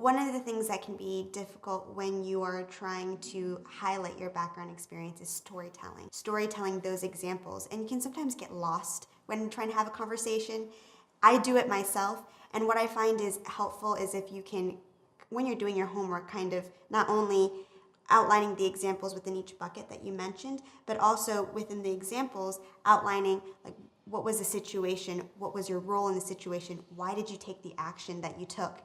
one of the things that can be difficult when you are trying to highlight your background experience is storytelling. Storytelling those examples. And you can sometimes get lost when trying to have a conversation. I do it myself. And what I find is helpful is if you can, when you're doing your homework, kind of not only outlining the examples within each bucket that you mentioned, but also within the examples outlining like what was the situation, what was your role in the situation, why did you take the action that you took,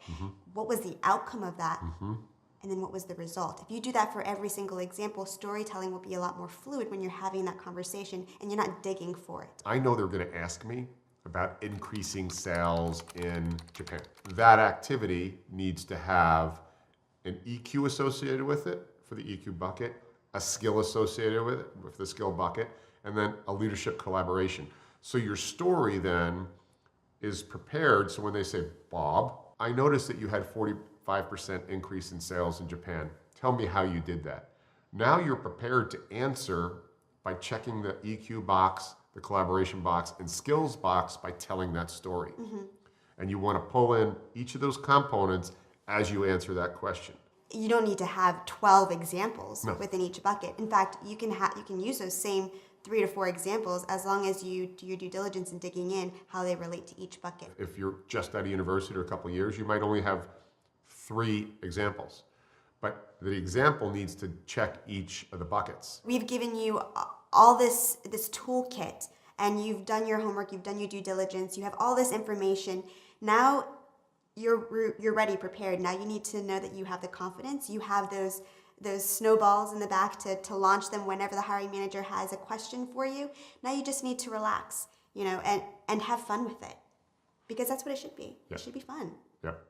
what was the outcome of that, and then what was the result. If you do that for every single example, storytelling will be a lot more fluid when you're having that conversation and you're not digging for it. I know they're going to ask me about increasing sales in Japan. That activity needs to have an EQ associated with it for the EQ bucket, a skill associated with it, with the skill bucket, and then a leadership collaboration. So your story then is prepared. So when they say, Bob, I noticed that you had 45% increase in sales in Japan. Tell me how you did that. Now you're prepared to answer by checking the EQ box, the collaboration box, and skills box by telling that story. And you want to pull in each of those components as you answer that question. You don't need to have 12 examples within each bucket. In fact, you can use those same 3 to 4 examples as long as you do your due diligence in digging in how they relate to each bucket. If you're just out of university or a couple of years, you might only have 3 examples. But the example needs to check each of the buckets. We've given you all this toolkit, and you've done your homework, you've done your due diligence, you have all this information. Now you're ready, prepared. Now you need to know that you have the confidence, you have those snowballs in the back to launch them whenever the hiring manager has a question for you. Now you just need to relax, and have fun with it, because that's what it should be. Yeah. It should be fun. Yep.